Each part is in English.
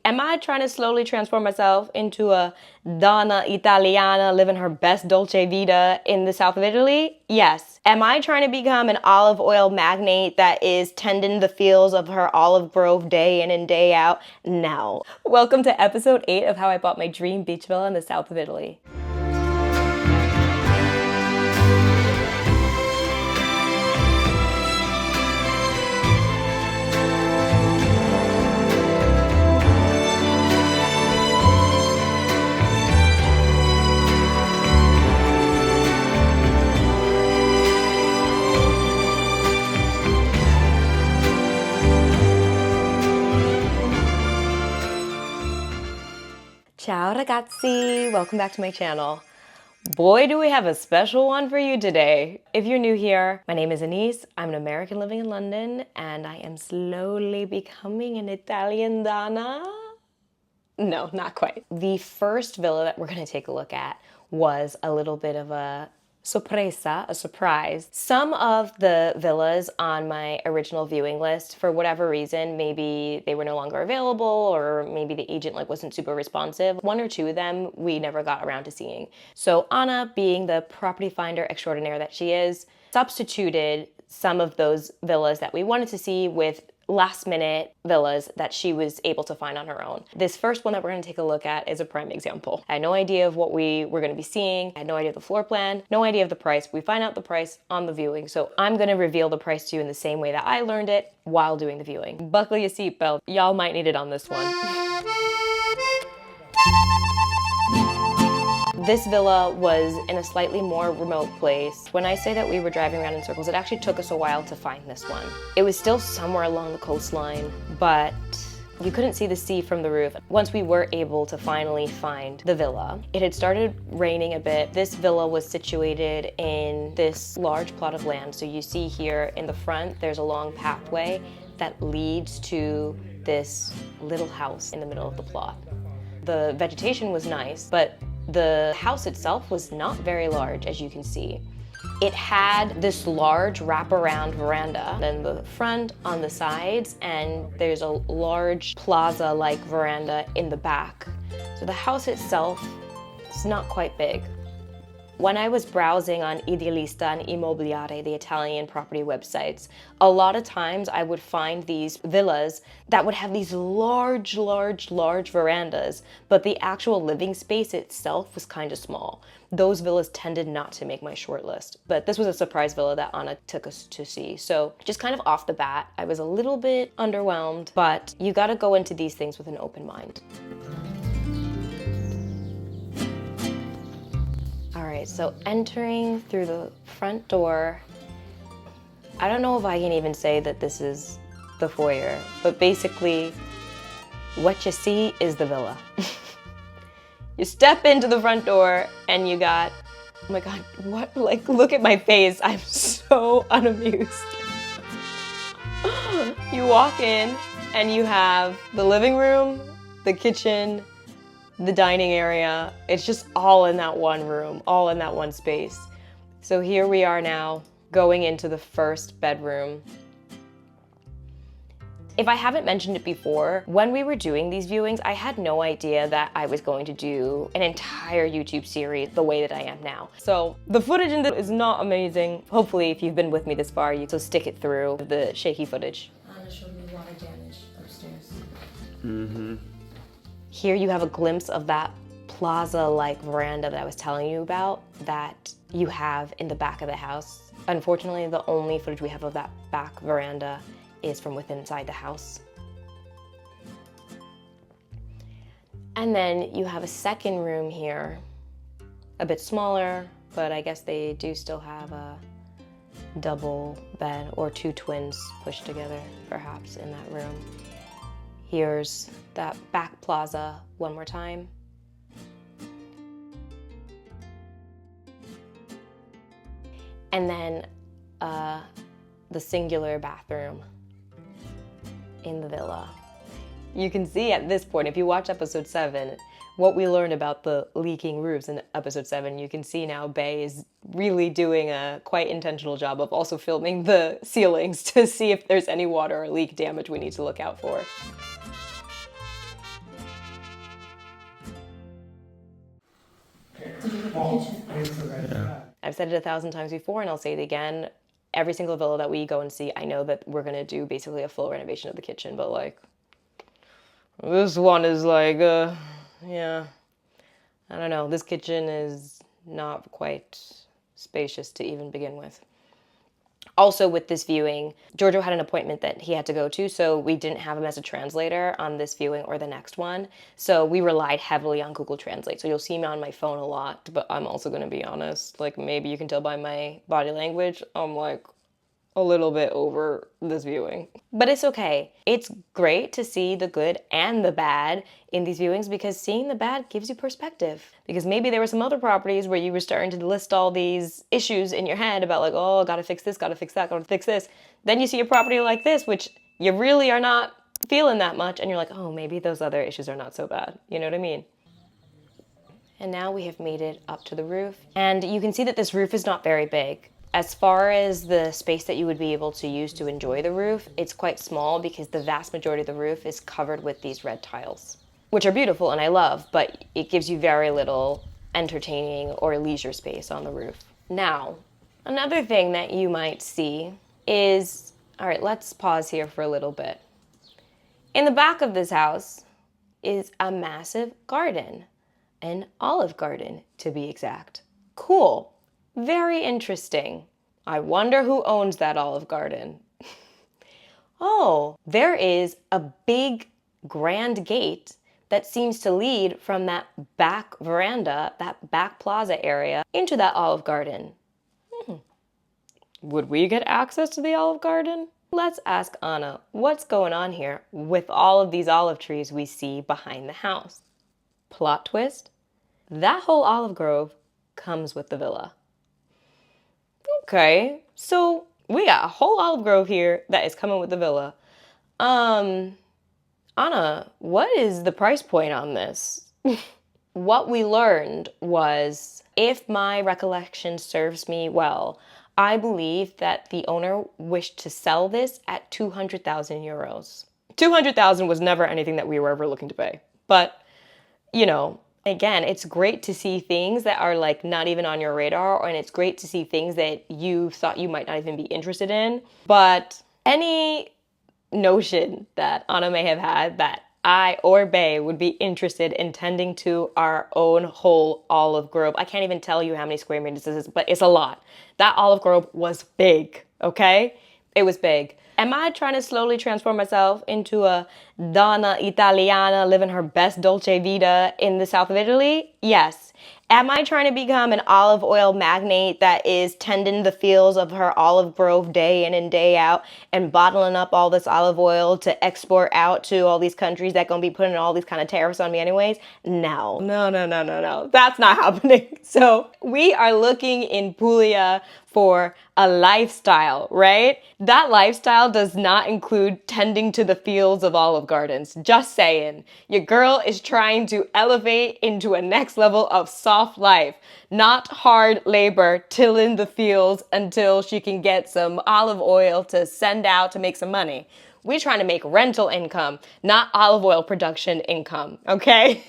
Am I trying to slowly transform myself into a Donna Italiana living her best dolce vita in the south of Italy? Yes. Am I trying to become an olive oil magnate that is tending the fields of her olive grove day in and day out? No. Welcome to episode 8 of how I bought my dream beach villa in the south of Italy. Ciao ragazzi, welcome back to my channel. Boy, do we have a special one for you today. If you're new here, my name is Anise. I'm an American living in London, and I am slowly becoming an Italian Donna. No, not quite. The first villa that we're gonna take a look at was a little bit of a sorpresa, a surprise. Some of the villas on my original viewing list, for whatever reason, maybe they were no longer available or maybe the agent wasn't super responsive. One or two of them we never got around to seeing. So Anna, being the property finder extraordinaire that she is, substituted some of those villas that we wanted to see with last minute villas that she was able to find on her own. This first one that we're gonna take a look at is a prime example. I had no idea of what we were gonna be seeing. I had no idea of the floor plan, no idea of the price. We find out the price on the viewing. So I'm gonna reveal the price to you in the same way that I learned it while doing the viewing. Buckle your seatbelt. Y'all might need it on this one. This villa was in a slightly more remote place. When I say that we were driving around in circles, it actually took us a while to find this one. It was still somewhere along the coastline, but you couldn't see the sea from the roof. Once we were able to finally find the villa, it had started raining a bit. This villa was situated in this large plot of land. So you see here in the front, there's a long pathway that leads to this little house in the middle of the plot. The vegetation was nice, but the house itself was not very large, as you can see. It had this large wraparound veranda in the front, on the sides, and there's a large plaza-like veranda in the back. So the house itself is not quite big. When I was browsing on Idealista and Immobiliare, the Italian property websites, a lot of times I would find these villas that would have these large verandas, but the actual living space itself was kind of small. Those villas tended not to make my short list, but this was a surprise villa that Anna took us to see. So just kind of off the bat, I was a little bit underwhelmed, but you gotta go into these things with an open mind. Alright, so entering through the front door, I don't know if I can even say that this is the foyer, but basically what you see is the villa. You step into the front door and you got, oh my god, what, look at my face, I'm so unamused. You walk in and you have the living room, the kitchen, the dining area. It's just all in that one room, all in that one space. So here we are now going into the first bedroom. If I haven't mentioned it before, when we were doing these viewings, I had no idea that I was going to do an entire YouTube series the way that I am now. So the footage in this is not amazing. Hopefully, if you've been with me this far, you will stick it through the shaky footage. Anna showed me a lot of damage upstairs. Mm-hmm. Here you have a glimpse of that plaza-like veranda that I was telling you about that you have in the back of the house. Unfortunately, the only footage we have of that back veranda is from within inside the house. And then you have a second room here, a bit smaller, but I guess they do still have a double bed or two twins pushed together, perhaps, in that room. Here's that back plaza one more time. And then the singular bathroom in the villa. You can see at this point, if you watch episode 7, what we learned about the leaking roofs in episode 7, you can see now Bay is really doing a quite intentional job of also filming the ceilings to see if there's any water or leak damage we need to look out for. It's a beautiful kitchen. Yeah. I've said it 1,000 times before and I'll say it again. Every single villa that we go and see, I know that we're gonna do basically a full renovation of the kitchen, but like, this one is like, yeah, I don't know. This kitchen is not quite spacious to even begin with. Also with this viewing, Giorgio had an appointment that he had to go to, so we didn't have him as a translator on this viewing or the next one. So we relied heavily on Google Translate. So you'll see me on my phone a lot, but I'm also gonna be honest, like maybe you can tell by my body language, I'm like a little bit over this viewing. But it's okay. It's great to see the good and the bad in these viewings because seeing the bad gives you perspective. Because maybe there were some other properties where you were starting to list all these issues in your head about like, oh, gotta fix this, gotta fix that, gotta fix this. Then you see a property like this, which you really are not feeling that much, and you're like, oh, maybe those other issues are not so bad. You know what I mean? And now we have made it up to the roof. And you can see that this roof is not very big. As far as the space that you would be able to use to enjoy the roof, it's quite small because the vast majority of the roof is covered with these red tiles, which are beautiful and I love, but it gives you very little entertaining or leisure space on the roof. Now, another thing that you might see is, all right, let's pause here for a little bit. In the back of this house is a massive garden, an olive garden to be exact. Cool. Very interesting. I wonder who owns that olive garden. Oh, there is a big grand gate that seems to lead from that back veranda, that back plaza area, into that olive garden. Would we get access to the olive garden? Let's ask Anna what's going on here with all of these olive trees we see behind the house. Plot twist, that whole olive grove comes with the villa. Okay, so we got a whole olive grove here that is coming with the villa. Anna, what is the price point on this? What we learned was, if my recollection serves me well, I believe that the owner wished to sell this at 200,000 euros. 200,000 was never anything that we were ever looking to pay. But, you know, again, it's great to see things that are like not even on your radar, and it's great to see things that you thought you might not even be interested in. But any notion that Anna may have had that I or Bay would be interested in tending to our own whole olive grove. I can't even tell you how many square meters this is, but it's a lot. That olive grove was big, okay? It was big. Am I trying to slowly transform myself into a Donna Italiana living her best dolce vita in the south of Italy? Yes. Am I trying to become an olive oil magnate that is tending the fields of her olive grove day in and day out and bottling up all this olive oil to export out to all these countries that gonna be putting all these kind of tariffs on me anyways? No. No. That's not happening. So we are looking in Puglia for a lifestyle, right? That lifestyle does not include tending to the fields of olive gardens. Just saying. Your girl is trying to elevate into a next level of soft life, not hard labor tilling the fields until she can get some olive oil to send out to make some money. We're trying to make rental income, not olive oil production income, okay?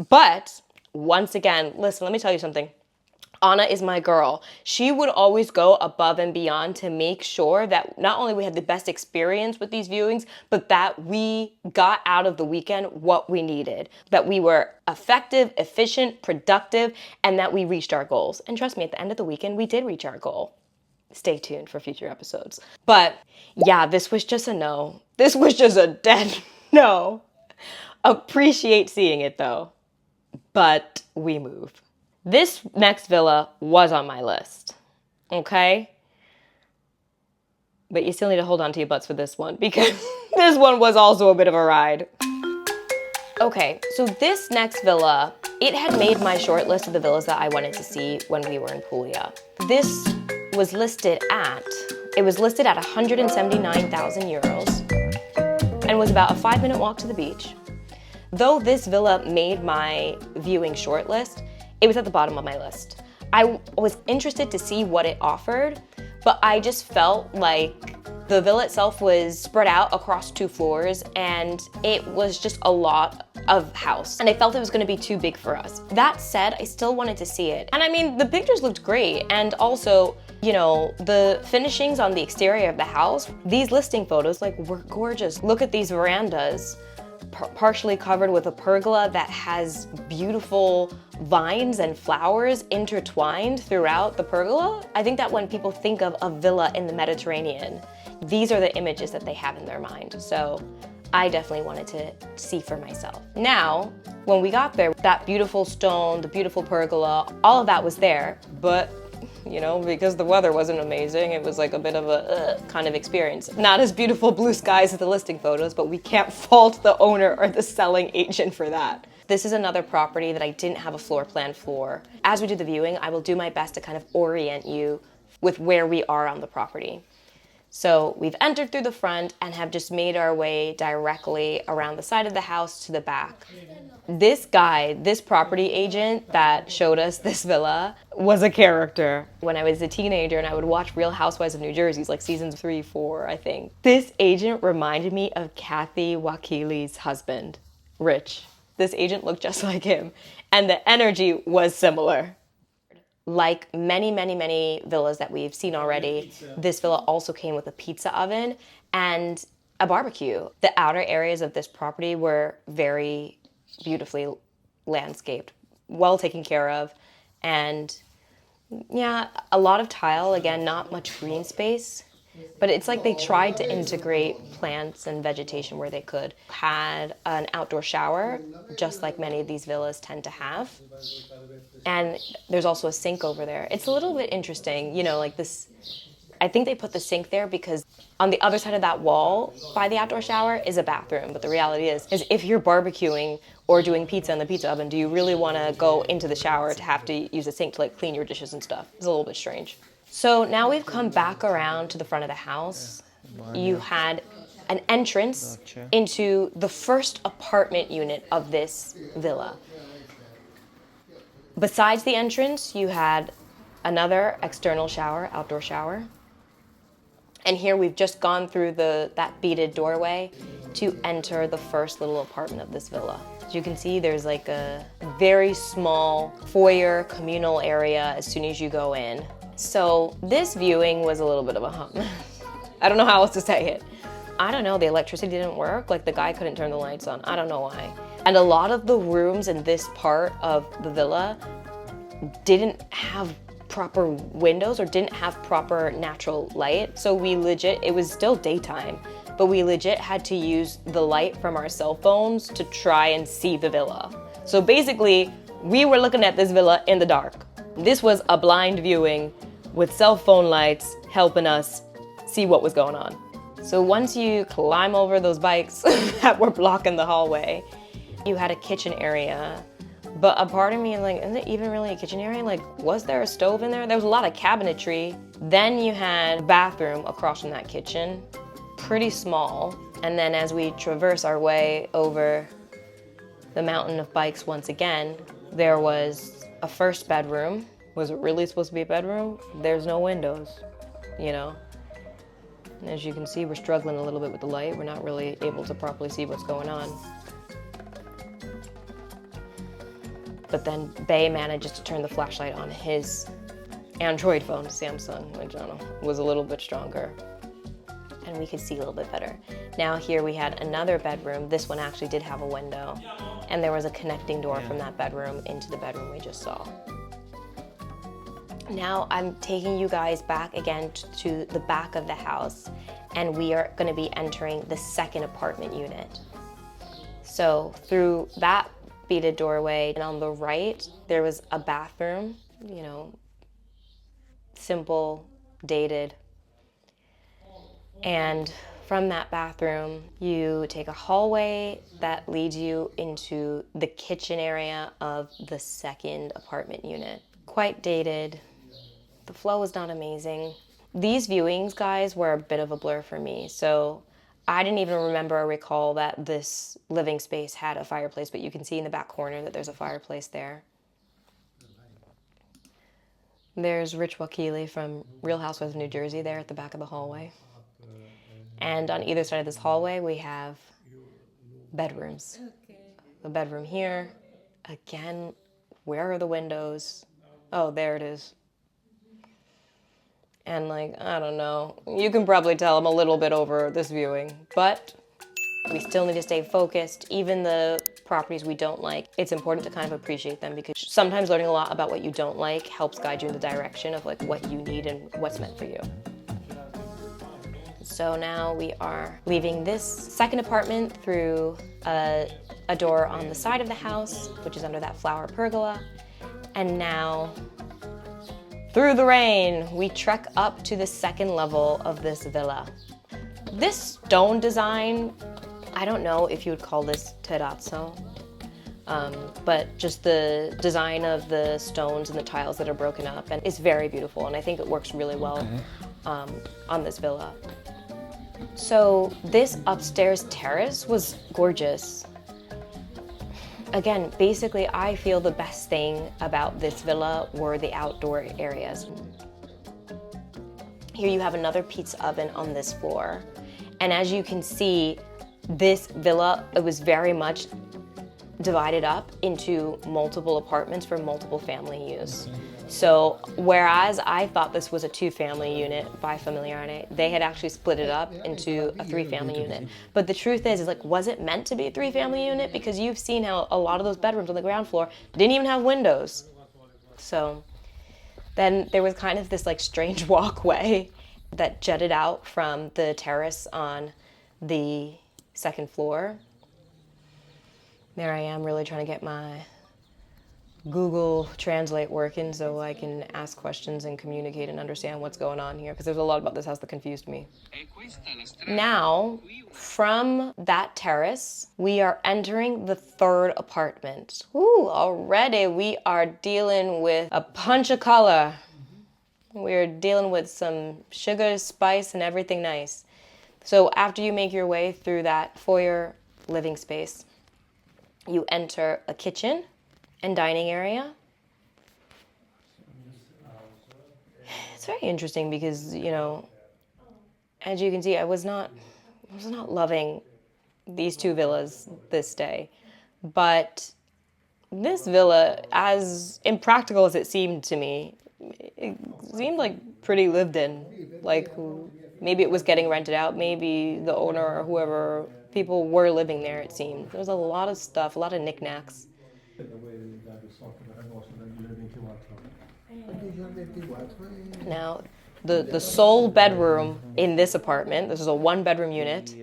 But once again, listen, let me tell you something. Anna is my girl. She would always go above and beyond to make sure that not only we had the best experience with these viewings, but that we got out of the weekend what we needed. That we were effective, efficient, productive, and that we reached our goals. And trust me, at the end of the weekend, we did reach our goal. Stay tuned for future episodes. But yeah, this was just a no. This was just a dead no. Appreciate seeing it though. But we move. This next villa was on my list, okay? But you still need to hold on to your butts for this one because this one was also a bit of a ride. Okay, so this next villa, it had made my short list of the villas that I wanted to see when we were in Puglia. This was listed at 179,000 euros and was about a 5-minute walk to the beach. Though this villa made my viewing short list, it was at the bottom of my list. I was interested to see what it offered, But I just felt like the villa itself was spread out across 2 floors and it was just a lot of house. And I felt it was gonna be too big for us. That said, I still wanted to see it. And I mean, the pictures looked great. And also, you know, the finishings on the exterior of the house, these listing photos, like, were gorgeous. Look at these verandas, partially covered with a pergola that has beautiful vines and flowers intertwined throughout the pergola. I think that when people think of a villa in the Mediterranean, these are the images that they have in their mind. So I definitely wanted to see for myself. Now, when we got there, that beautiful stone, the beautiful pergola, all of that was there, but you know, because the weather wasn't amazing, it was like a bit of a kind of experience. Not as beautiful blue skies as the listing photos, but we can't fault the owner or the selling agent for that. This is another property that I didn't have a floor plan for. As we do the viewing, I will do my best to kind of orient you with where we are on the property. So we've entered through the front and have just made our way directly around the side of the house to the back. This guy, this property agent that showed us this villa was a character. When I was a teenager and I would watch Real Housewives of New Jersey, like seasons 3, 4, I think. This agent reminded me of Kathy Wakili's husband, Rich. This agent looked just like him, and the energy was similar. Like many, many, many villas that we've seen already, this villa also came with a pizza oven and a barbecue. The outer areas of this property were very beautifully landscaped, well taken care of, and yeah, a lot of tile, again, not much green space, but it's like they tried to integrate plants and vegetation where they could. Had an outdoor shower, just like many of these villas tend to have. And there's also a sink over there. It's a little bit interesting, you know, like this, I think they put the sink there because on the other side of that wall by the outdoor shower is a bathroom. But the reality is if you're barbecuing or doing pizza in the pizza oven, do you really want to go into the shower to have to use a sink to like clean your dishes and stuff? It's a little bit strange. So now we've come back around to the front of the house. You had an entrance into the first apartment unit of this villa. Besides the entrance, you had another external shower, outdoor shower. And here we've just gone through that beaded doorway to enter the first little apartment of this villa. As you can see, there's like a very small foyer communal area as soon as you go in. So this viewing was a little bit of a hump. I don't know how else to say it. I don't know, the electricity didn't work, like the guy couldn't turn the lights on. I don't know why. And a lot of the rooms in this part of the villa didn't have proper windows or didn't have proper natural light. So we legit, it was still daytime, but we legit had to use the light from our cell phones to try and see the villa. So basically, we were looking at this villa in the dark. This was a blind viewing with cell phone lights helping us see what was going on. So once you climb over those bikes that were blocking the hallway, you had a kitchen area. But a part of me is like, is it even really a kitchen area? Like, was there a stove in there? There was a lot of cabinetry. Then you had a bathroom across from that kitchen, pretty small. And then as we traverse our way over the mountain of bikes once again, there was a first bedroom. Was it really supposed to be a bedroom? There's no windows, you know? And as you can see, we're struggling a little bit with the light. We're not really able to properly see what's going on. But then Bay manages to turn the flashlight on his Android phone, Samsung, which I don't know, was a little bit stronger. And we could see a little bit better. Now here we had another bedroom. This one actually did have a window. And there was a connecting door from that bedroom into the bedroom we just saw. Now I'm taking you guys back again to the back of the house, and we are gonna be entering the second apartment unit. So through that beaded doorway, and on the right, there was a bathroom, you know, simple, dated. And from that bathroom, you take a hallway that leads you into the kitchen area of the second apartment unit. Quite dated. The flow was not amazing. These viewings, guys, were a bit of a blur for me. So I didn't even remember or recall that this living space had a fireplace, but you can see in the back corner that there's a fireplace there. There's Rich Wakili from Real Housewives of New Jersey there at the back of the hallway. And on either side of this hallway, we have bedrooms. The bedroom here. Again, where are the windows? Oh, there it is. And like, I don't know. You can probably tell I'm a little bit over this viewing, but we still need to stay focused. Even the properties we don't like, it's important to kind of appreciate them because sometimes learning a lot about what you don't like helps guide you in the direction of like what you need and what's meant for you. So now we are leaving this second apartment through a door on the side of the house, which is under that flower pergola. And now, through the rain, we trek up to the second level of this villa. This stone design, I don't know if you would call this terrazzo, but just the design of the stones and the tiles that are broken up, and it's very beautiful, and I think it works really well on this villa. So this upstairs terrace was gorgeous. Again, basically, I feel the best thing about this villa were the outdoor areas. Here you have another pizza oven on this floor. And as you can see, this villa, it was very much divided up into multiple apartments for multiple family use. So whereas I thought this was a 2-family unit by Familiare, they had actually split it up into a 3-family unit. But the truth is like, was it meant to be a 3-family unit? Because you've seen how a lot of those bedrooms on the ground floor didn't even have windows. So then there was kind of this like strange walkway that jutted out from the terrace on the second floor. There I am really trying to get my Google Translate working so I can ask questions and communicate and understand what's going on here, because there's a lot about this house that confused me. Now, from that terrace, we are entering the third apartment. Ooh, already we are dealing with a punch of color. We're dealing with some sugar, spice, and everything nice. So after you make your way through that foyer living space, you enter a kitchen and dining area. It's very interesting because, you know, as you can see, I was not loving these two villas this day. But this villa, as impractical as it seemed to me, it seemed like pretty lived in. Like maybe it was getting rented out, maybe the owner or whoever, people were living there, it seemed. There was a lot of stuff, a lot of knickknacks. Now, the sole bedroom in this apartment, this is a 1-bedroom unit,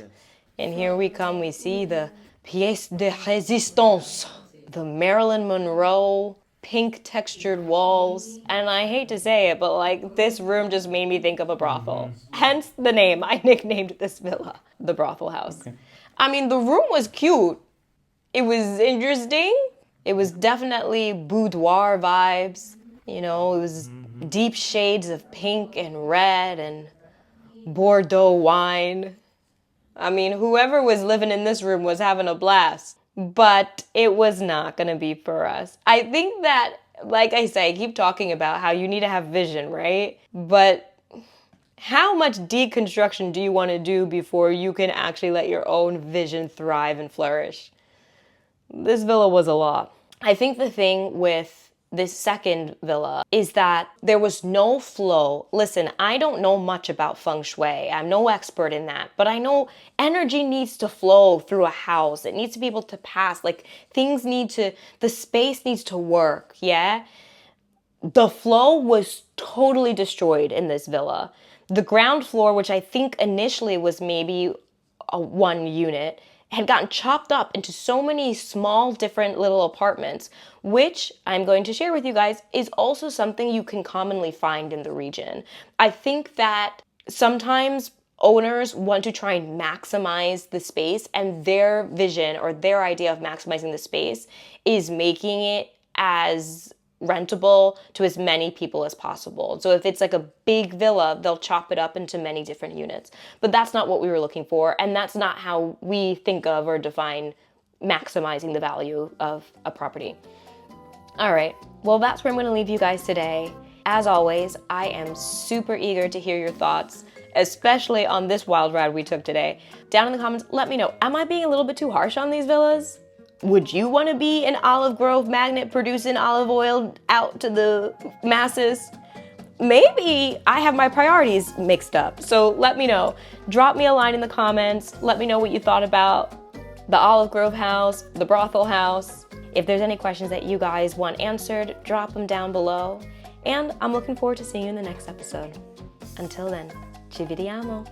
and here we come, we see the pièce de résistance, the Marilyn Monroe pink textured walls, and I hate to say it, but like this room just made me think of a brothel. Hence the name. I nicknamed this villa the Brothel House. Okay. I mean, the room was cute. It was interesting. It was definitely boudoir vibes. You know, it was deep shades of pink and red and Bordeaux wine. I mean, whoever was living in this room was having a blast. But it was not going to be for us. I think that, like I say, I keep talking about how you need to have vision, right? But how much deconstruction do you want to do before you can actually let your own vision thrive and flourish? This villa was a lot. I think the thing with this second villa is that there was no flow. Listen, I don't know much about feng shui. I'm no expert in that, but I know energy needs to flow through a house. It needs to be able to pass. Like the space needs to work, yeah? The flow was totally destroyed in this villa. The ground floor, which I think initially was maybe a 1 unit, had gotten chopped up into so many small different little apartments, which I'm going to share with you guys is also something you can commonly find in the region. I think that sometimes owners want to try and maximize the space, and their vision or their idea of maximizing the space is making it as rentable to as many people as possible. So if it's like a big villa, they'll chop it up into many different units. But that's not what we were looking for, and that's not how we think of or define maximizing the value of a property. All right, well, that's where I'm going to leave you guys today. As always, I am super eager to hear your thoughts, especially on this wild ride we took today. Down in the comments, let me know, am I being a little bit too harsh on these villas? Would you want to be an olive grove magnet producing olive oil out to the masses? Maybe I have my priorities mixed up, so let me know. Drop me a line in the comments. Let me know what you thought about the Olive Grove house, the Brothel house. If there's any questions that you guys want answered, drop them down below. And I'm looking forward to seeing you in the next episode. Until then, ci vediamo.